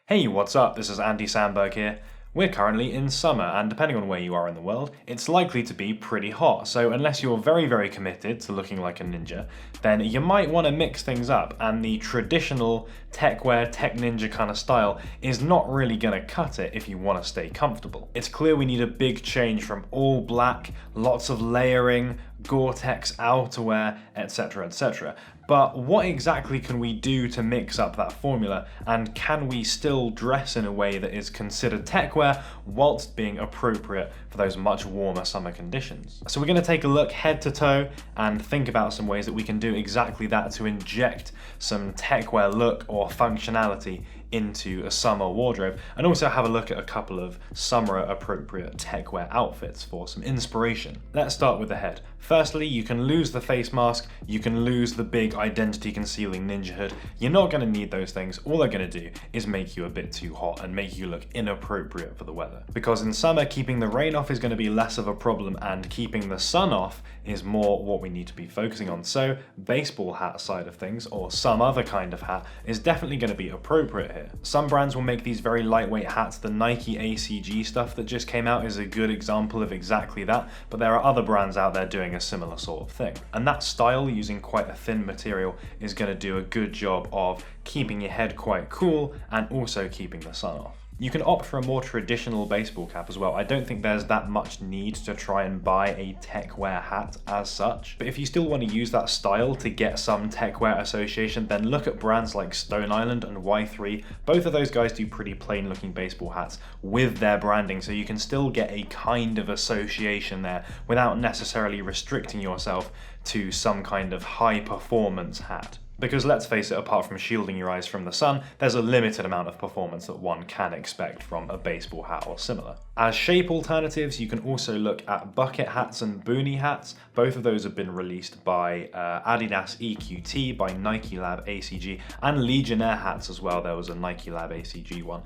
Hey, what's up? This is Andy Sandberg here. We're currently in summer, and depending on where you are in the world, it's likely to be pretty hot. So unless you're very committed to looking like a ninja, then you might want to mix things up, and the traditional techwear, tech ninja kind of style is not really going to cut it if you want to stay comfortable. It's clear we need a big change from all black, lots of layering, Gore-Tex outerwear, etc. But what exactly can we do to mix up that formula, and can we still dress in a way that is considered techwear whilst being appropriate for those much warmer summer conditions? So we're going to take a look head to toe and think about some ways that we can do exactly that to inject some techwear look or functionality into a summer wardrobe, and also have a look at a couple of summer appropriate techwear outfits for some inspiration. Let's start with the head. Firstly, you can lose the face mask, you can lose the big identity concealing ninja hood. You're not going to need those things. All they're going to do is make you a bit too hot and make you look inappropriate for the weather. Because in summer, keeping the rain off is going to be less of a problem, and keeping the sun off is more what we need to be focusing on. So baseball hat side of things, or some other kind of hat, is definitely going to be appropriate here. Some brands will make these very lightweight hats. The Nike ACG stuff that just came out is a good example of exactly that, but there are other brands out there doing a similar sort of thing. And that style, using quite a thin material, is going to do a good job of keeping your head quite cool and also keeping the sun off. You can opt for a more traditional baseball cap as well. I don't think there's that much need to try and buy a techwear hat as such. But if you still want to use that style to get some techwear association, then look at brands like Stone Island and Y3. Both of those guys do pretty plain looking baseball hats with their branding, so you can still get a kind of association there without necessarily restricting yourself to some kind of high performance hat. Because let's face it, apart from shielding your eyes from the sun, there's a limited amount of performance that one can expect from a baseball hat or similar. As shape alternatives, you can also look at bucket hats and boonie hats. Both of those have been released by Adidas EQT, by Nike Lab ACG, and Legionnaire hats as well. There was a Nike Lab ACG one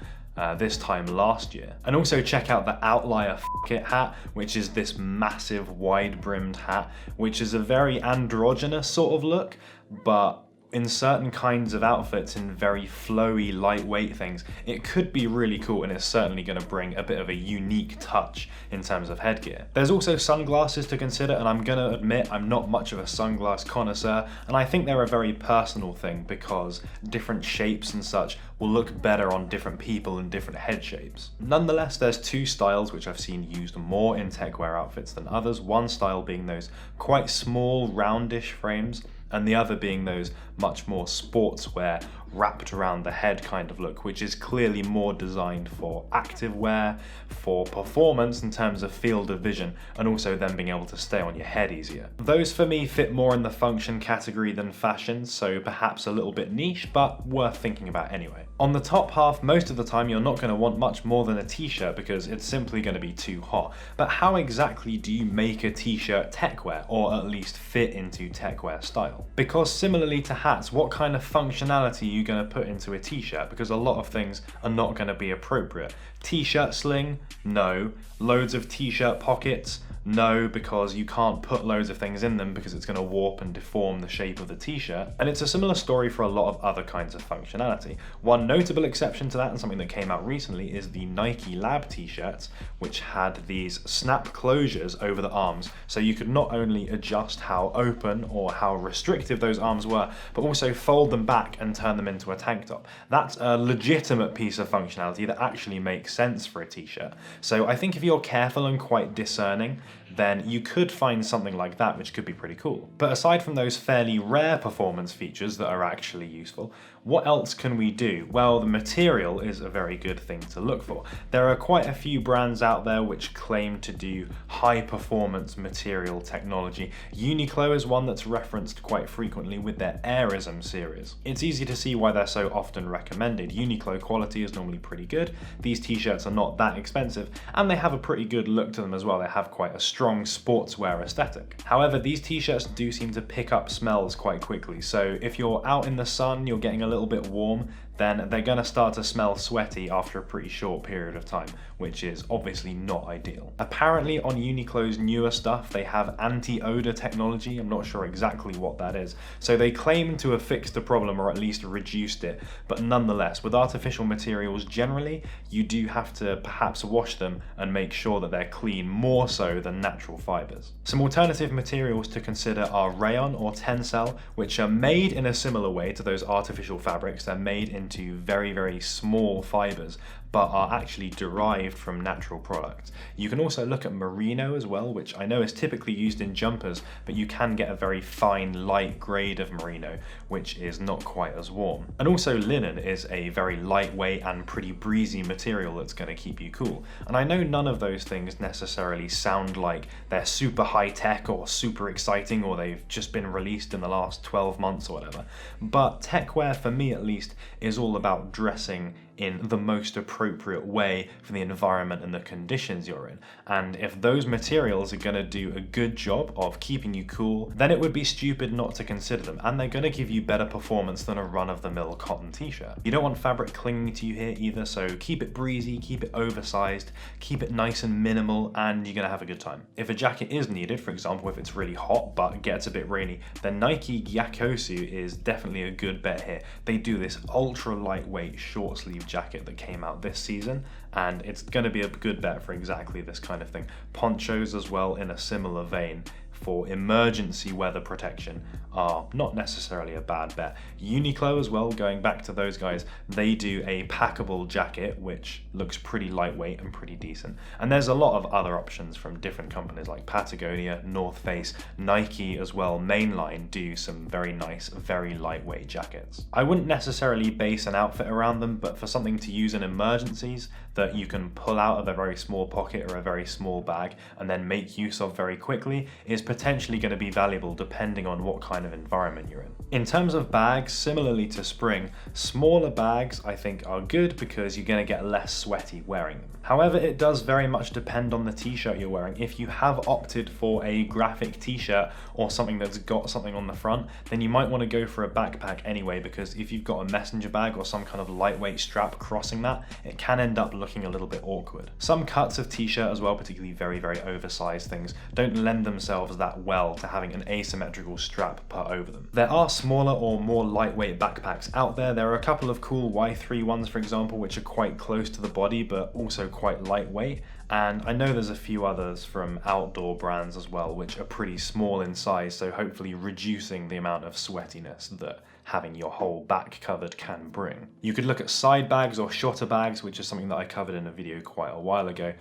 this time last year. And also check out the Outlier F***It hat, which is this massive wide-brimmed hat, which is a very androgynous sort of look, but in certain kinds of outfits, in very flowy, lightweight things, it could be really cool, and it's certainly going to bring a bit of a unique touch in terms of headgear. There's also sunglasses to consider, and I'm going to admit I'm not much of a sunglass connoisseur, and I think they're a very personal thing because different shapes and such will look better on different people and different head shapes. Nonetheless, there's two styles which I've seen used more in techwear outfits than others. One style being those quite small, roundish frames, and the other being those much more sportswear, wrapped around the head kind of look, which is clearly more designed for active wear, for performance in terms of field of vision, and also then being able to stay on your head easier. Those for me fit more in the function category than fashion, so perhaps a little bit niche, but worth thinking about anyway. On the top half, most of the time you're not going to want much more than a t-shirt because it's simply going to be too hot. But how exactly do you make a t-shirt techwear, or at least fit into techwear style? Because similarly to hats, what kind of functionality are you going to put into a t-shirt? Because a lot of things are not going to be appropriate. T-shirt sling? No. Loads of t-shirt pockets? No, because you can't put loads of things in them because it's going to warp and deform the shape of the t-shirt. And it's a similar story for a lot of other kinds of functionality. One notable exception to that, and something that came out recently, is the Nike Lab t-shirts, which had these snap closures over the arms, so you could not only adjust how open or how restrictive those arms were, but also fold them back and turn them into a tank top. That's a legitimate piece of functionality that actually makes sense for a t-shirt. So I think if you're careful and quite discerning, then you could find something like that which could be pretty cool. But aside from those fairly rare performance features that are actually useful, what else can we do? Well, the material is a very good thing to look for. There are quite a few brands out there which claim to do high performance material technology. Uniqlo is one that's referenced quite frequently with their Airism series. It's easy to see why they're so often recommended. Uniqlo quality is normally pretty good, these t-shirts are not that expensive, and they have a pretty good look to them as well. They have quite a strong strong sportswear aesthetic. However, these t-shirts do seem to pick up smells quite quickly, so if you're out in the sun, you're getting a little bit warm, then they're going to start to smell sweaty after a pretty short period of time, which is obviously not ideal. Apparently on Uniqlo's newer stuff, they have anti-odor technology. I'm not sure exactly what that is. So they claim to have fixed the problem or at least reduced it, but nonetheless, with artificial materials generally, you do have to perhaps wash them and make sure that they're clean more so than natural fibers. Some alternative materials to consider are rayon or tencel, which are made in a similar way to those artificial fabrics. They're made into very, very small fibers, but are actually derived from natural products. You can also look at merino as well, which I know is typically used in jumpers, but you can get a very fine, light grade of merino, which is not quite as warm. And also linen is a very lightweight and pretty breezy material that's going to keep you cool. And I know none of those things necessarily sound like they're super high tech or super exciting, or they've just been released in the last 12 months or whatever, but techwear, for me at least, is all about dressing in the most appropriate way for the environment and the conditions you're in. And if those materials are going to do a good job of keeping you cool, then it would be stupid not to consider them, and they're going to give you better performance than a run-of-the-mill cotton t-shirt. You don't want fabric clinging to you here either, so keep it breezy, keep it oversized, keep it nice and minimal, and you're going to have a good time. If a jacket is needed, for example if it's really hot but gets a bit rainy, then Nike Gyakosou is definitely a good bet here. They do this ultra lightweight short sleeve jacket that came out this season, and it's going to be a good bet for exactly this kind of thing. Ponchos as well, in a similar vein, for emergency weather protection, are not necessarily a bad bet. Uniqlo as well, going back to those guys, they do a packable jacket which looks pretty lightweight and pretty decent. And there's a lot of other options from different companies like Patagonia, North Face, Nike as well, mainline, do some very nice, very lightweight jackets. I wouldn't necessarily base an outfit around them, but for something to use in emergencies that you can pull out of a very small pocket or a very small bag and then make use of very quickly is potentially going to be valuable depending on what kind of environment you're in. In terms of bags, similarly to spring, smaller bags I think are good because you're going to get less sweaty wearing them. However, it does very much depend on the t-shirt you're wearing. If you have opted for a graphic t-shirt or something that's got something on the front, then you might want to go for a backpack anyway, because if you've got a messenger bag or some kind of lightweight strap crossing that, it can end up looking a little bit awkward. Some cuts of t-shirt as well, particularly very, very oversized things, don't lend themselves that well to having an asymmetrical strap put over them. There are smaller or more lightweight backpacks out there. There are a couple of cool Y3 ones, for example, which are quite close to the body but also quite lightweight, and I know there's a few others from outdoor brands as well which are pretty small in size, so hopefully reducing the amount of sweatiness that having your whole back covered can bring. You could look at side bags or shotter bags, which is something that I covered in a video quite a while ago,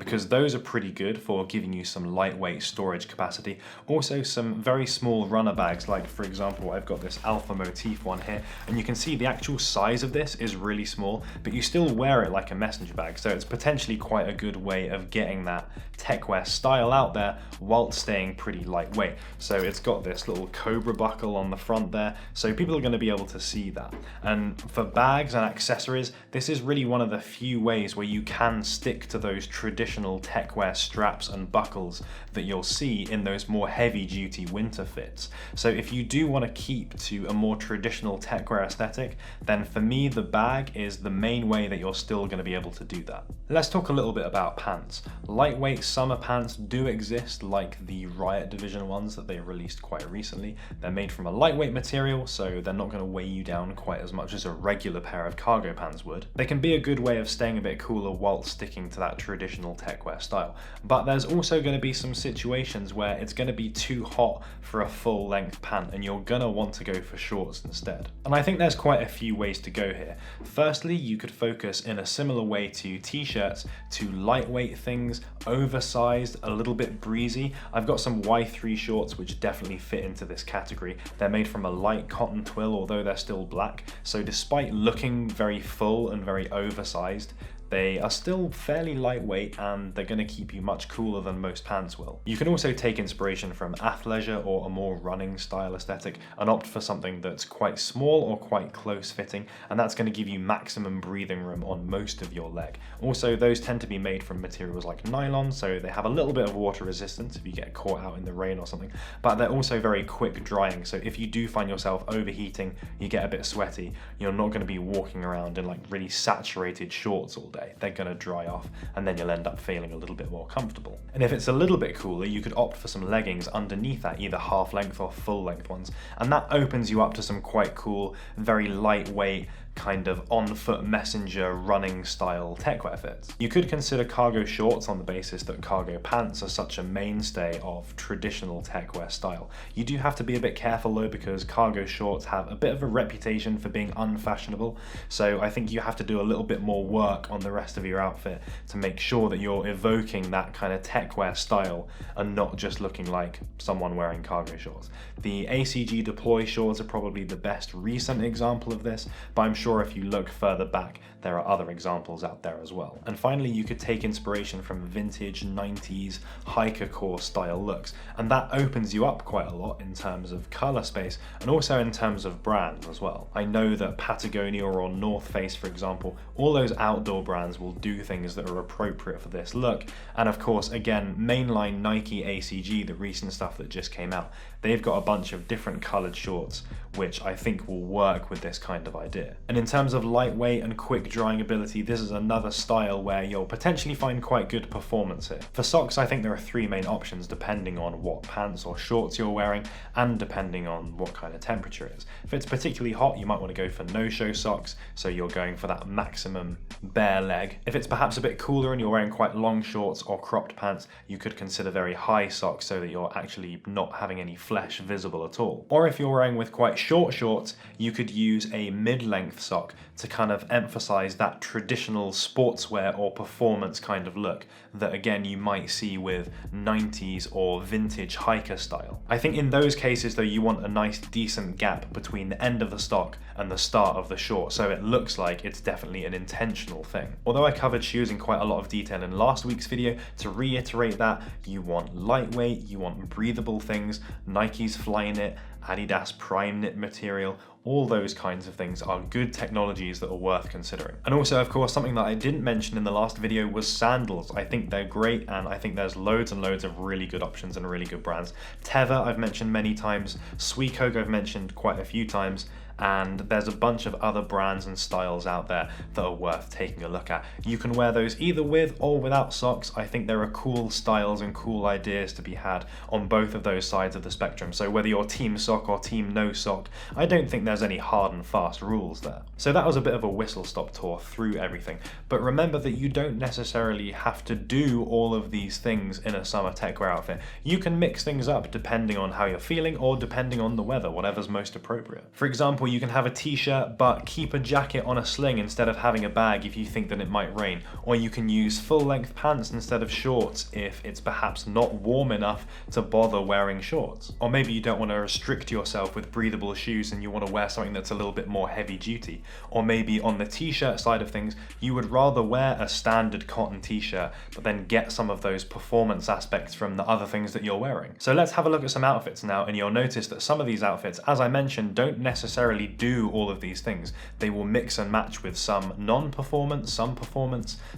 because those are pretty good for giving you some lightweight storage capacity. Also some very small runner bags, like for example I've got this Alpha Motif one here, and you can see the actual size of this is really small, but you still wear it like a messenger bag, so it's potentially quite a good way of getting that techwear style out there while staying pretty lightweight. So it's got this little cobra buckle on the front there, so people are going to be able to see that. And for bags and accessories, this is really one of the few ways where you can stick to those traditional techwear straps and buckles that you'll see in those more heavy duty winter fits. So if you do want to keep to a more traditional techwear aesthetic, then for me the bag is the main way that you're still going to be able to do that. Let's talk a little bit about pants. Lightweight summer pants do exist, like the Riot Division ones that they released quite recently. They're made from a lightweight material, so they're not going to weigh you down quite as much as a regular pair of cargo pants would. They can be a good way of staying a bit cooler while sticking to that traditional techwear style. But there's also going to be some situations where it's going to be too hot for a full length pant and you're going to want to go for shorts instead. And I think there's quite a few ways to go here. Firstly, you could focus in a similar way to t-shirts to lightweight things, oversized, a little bit breezy. I've got some Y3 shorts which definitely fit into this category. They're made from a light cotton twill, although they're still black, so despite looking very full and very oversized, they are still fairly lightweight and they're going to keep you much cooler than most pants will. You can also take inspiration from athleisure or a more running style aesthetic and opt for something that's quite small or quite close fitting, and that's going to give you maximum breathing room on most of your leg. Also, those tend to be made from materials like nylon, so they have a little bit of water resistance if you get caught out in the rain or something, but they're also very quick drying, so if you do find yourself overheating, you get a bit sweaty, you're not going to be walking around in like really saturated shorts all day. They're going to dry off and then you'll end up feeling a little bit more comfortable. And if it's a little bit cooler, you could opt for some leggings underneath that, either half length or full length ones, and that opens you up to some quite cool, very lightweight, kind of on-foot messenger running style techwear fits. You could consider cargo shorts on the basis that cargo pants are such a mainstay of traditional techwear style. You do have to be a bit careful though, because cargo shorts have a bit of a reputation for being unfashionable, so I think you have to do a little bit more work on the rest of your outfit to make sure that you're evoking that kind of techwear style and not just looking like someone wearing cargo shorts. The ACG deploy shorts are probably the best recent example of this, but I'm sure if you look further back, there are other examples out there as well. And finally, you could take inspiration from vintage 90s hikercore style looks, and that opens you up quite a lot in terms of color space and also in terms of brands as well. I know that Patagonia or North Face, for example, all those outdoor brands will do things that are appropriate for this look. And of course, again, mainline Nike ACG, the recent stuff that just came out, they've got a bunch of different colored shorts which I think will work with this kind of idea. And in terms of lightweight and quick drying ability, this is another style where you'll potentially find quite good performance here. For socks, I think there are three main options depending on what pants or shorts you're wearing and depending on what kind of temperature it is. If it's particularly hot, you might want to go for no-show socks, so you're going for that maximum bare leg. If it's perhaps a bit cooler and you're wearing quite long shorts or cropped pants, you could consider very high socks so that you're actually not having any flesh visible at all. Or if you're wearing with quite short shorts, you could use a mid-length sock to kind of emphasize that traditional sportswear or performance kind of look that again you might see with 90s or vintage hiker style. I think in those cases though, you want a nice decent gap between the end of the stock and the start of the short, so it looks like it's definitely an intentional thing. Although I covered shoes in quite a lot of detail in last week's video, to reiterate that, you want lightweight, you want breathable things, Nike's Flyknit, Adidas Prime Knit material, all those kinds of things are good technologies that are worth considering. And also, of course, something that I didn't mention in the last video was sandals. I think they're great, and I think there's loads and loads of really good options and really good brands. Teva I've mentioned many times, Sweetcoke I've mentioned quite a few times, and there's a bunch of other brands and styles out there that are worth taking a look at. You can wear those either with or without socks. I think there are cool styles and cool ideas to be had on both of those sides of the spectrum. So whether you're team sock or team no sock, I don't think there's any hard and fast rules there. So that was a bit of a whistle-stop tour through everything. But remember that you don't necessarily have to do all of these things in a summer techwear outfit. You can mix things up depending on how you're feeling or depending on the weather, whatever's most appropriate. For example, you can have a t-shirt but keep a jacket on a sling instead of having a bag if you think that it might rain, or you can use full-length pants instead of shorts if it's perhaps not warm enough to bother wearing shorts. Or maybe you don't want to restrict yourself with breathable shoes and you want to wear something that's a little bit more heavy duty. Or maybe on the t-shirt side of things, you would rather wear a standard cotton t-shirt but then get some of those performance aspects from the other things that you're wearing. So let's have a look at some outfits now, and you'll notice that some of these outfits, as I mentioned, don't necessarily do all of these things. They will mix and match with some non-performance,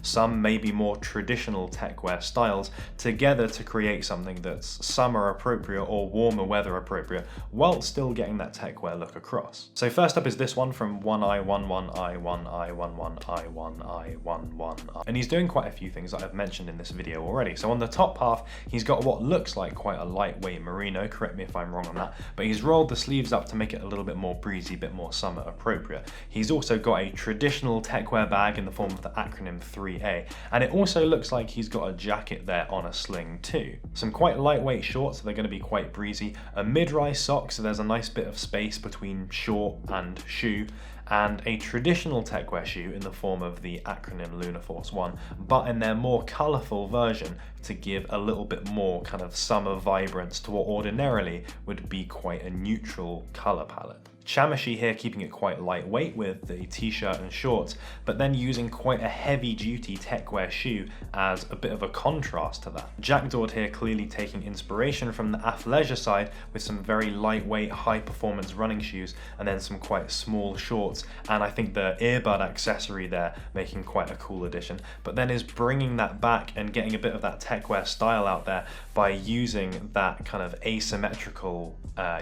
some maybe more traditional techwear styles together to create something that's summer appropriate or warmer weather appropriate while still getting that techwear look across. So first up is this one from 1i11i11i11i11i, and he's doing quite a few things that I've mentioned in this video already. So on the top half, he's got what looks like quite a lightweight merino, correct me if I'm wrong on that, but he's rolled the sleeves up to make it a little bit more breezy, bit more summer appropriate. He's also got a traditional techwear bag in the form of the acronym 3A, and it also looks like he's got a jacket there on a sling too. Some quite lightweight shorts, so they're going to be quite breezy, a mid-rise sock, so there's a nice bit of space between short and shoe, and a traditional techwear shoe in the form of the acronym Lunar Force 1, but in their more colourful version to give a little bit more kind of summer vibrance to what ordinarily would be quite a neutral colour palette. Chamashi here keeping it quite lightweight with the t-shirt and shorts, but then using quite a heavy duty Techwear shoe as a bit of a contrast to that. Jackdaw here clearly taking inspiration from the athleisure side with some very lightweight high performance running shoes and then some quite small shorts, and I think the earbud accessory there making quite a cool addition, but then is bringing that back and getting a bit of that Techwear style out there by using that kind of asymmetrical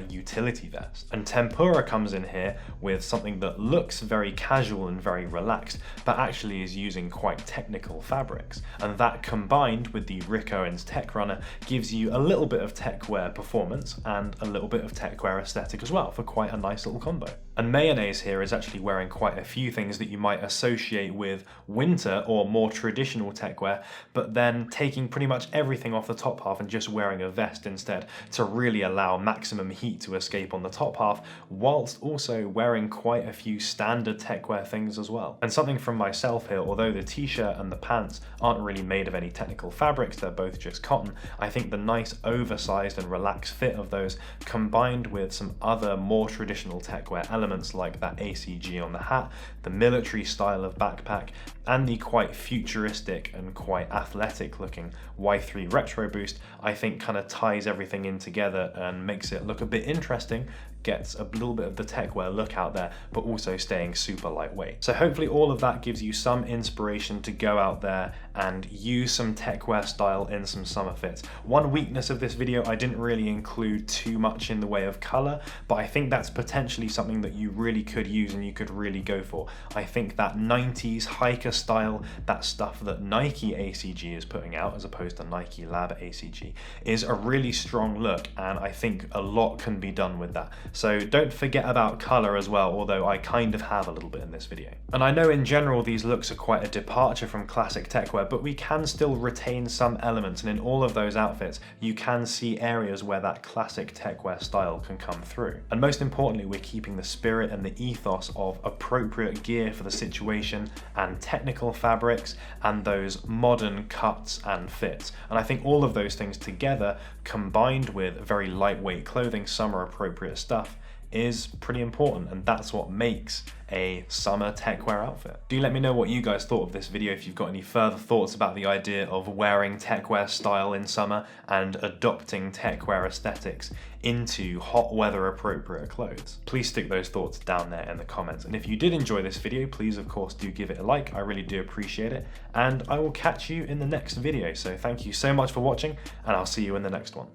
utility vest. And Tempura comes in here with something that looks very casual and very relaxed, but actually is using quite technical fabrics. And that combined with the Rick Owens Tech Runner gives you a little bit of Techwear performance and a little bit of Techwear aesthetic as well for quite a nice little combo. And Mayonnaise here is actually wearing quite a few things that you might associate with winter or more traditional Techwear, but then taking pretty much everything off the top half and just wearing a vest instead to really allow maximum heat to escape on the top half, whilst also wearing quite a few standard Techwear things as well. And something from myself here, although the t-shirt and the pants aren't really made of any technical fabrics, they're both just cotton, I think the nice oversized and relaxed fit of those combined with some other more traditional Techwear elements like that ACG on the hat, the military style of backpack, and the quite futuristic and quite athletic looking Y3 Retro Boost, I think kind of ties everything in together and makes it look a bit interesting, gets a little bit of the Techwear look out there, but also staying super lightweight. So hopefully all of that gives you some inspiration to go out there and use some Techwear style in some summer fits. One weakness of this video, I didn't really include too much in the way of color, but I think that's potentially something that you really could use and you could really go for. I think that 90s hiker style, that stuff that Nike ACG is putting out as opposed to Nike Lab ACG, is a really strong look, and I think a lot can be done with that. So don't forget about color as well, although I kind of have a little bit in this video. And I know in general these looks are quite a departure from classic Techwear, but we can still retain some elements, and in all of those outfits you can see areas where that classic Techwear style can come through. And most importantly, we're keeping the spirit and the ethos of appropriate gear for the situation and technical fabrics and those modern cuts and fits. And I think all of those things together, combined with very lightweight clothing, summer appropriate stuff, is pretty important, and that's what makes a summer Techwear outfit. Do let me know what you guys thought of this video, if you've got any further thoughts about the idea of wearing Techwear style in summer and adopting Techwear aesthetics into hot weather appropriate clothes. Please stick those thoughts down there in the comments, and if you did enjoy this video, please of course do give it a like, I really do appreciate it, and I will catch you in the next video. So thank you so much for watching, and I'll see you in the next one.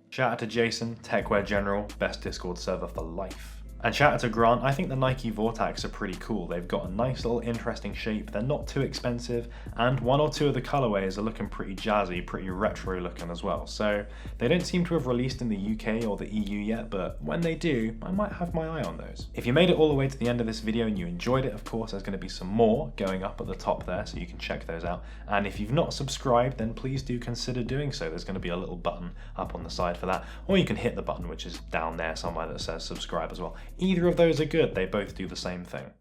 Shout out to Jason, Techwear General, best Discord server for life. And shout out to Grant, I think the Nike Vortex are pretty cool. They've got a nice little interesting shape, they're not too expensive, and one or two of the colorways are looking pretty jazzy, pretty retro looking as well. So they don't seem to have released in the UK or the EU yet, but when they do, I might have my eye on those. If you made it all the way to the end of this video and you enjoyed it, of course there's going to be some more going up at the top there, so you can check those out. And if you've not subscribed, then please do consider doing so. There's going to be a little button up on the side for that, or you can hit the button which is down there somewhere that says subscribe as well. Either of those are good, they both do the same thing.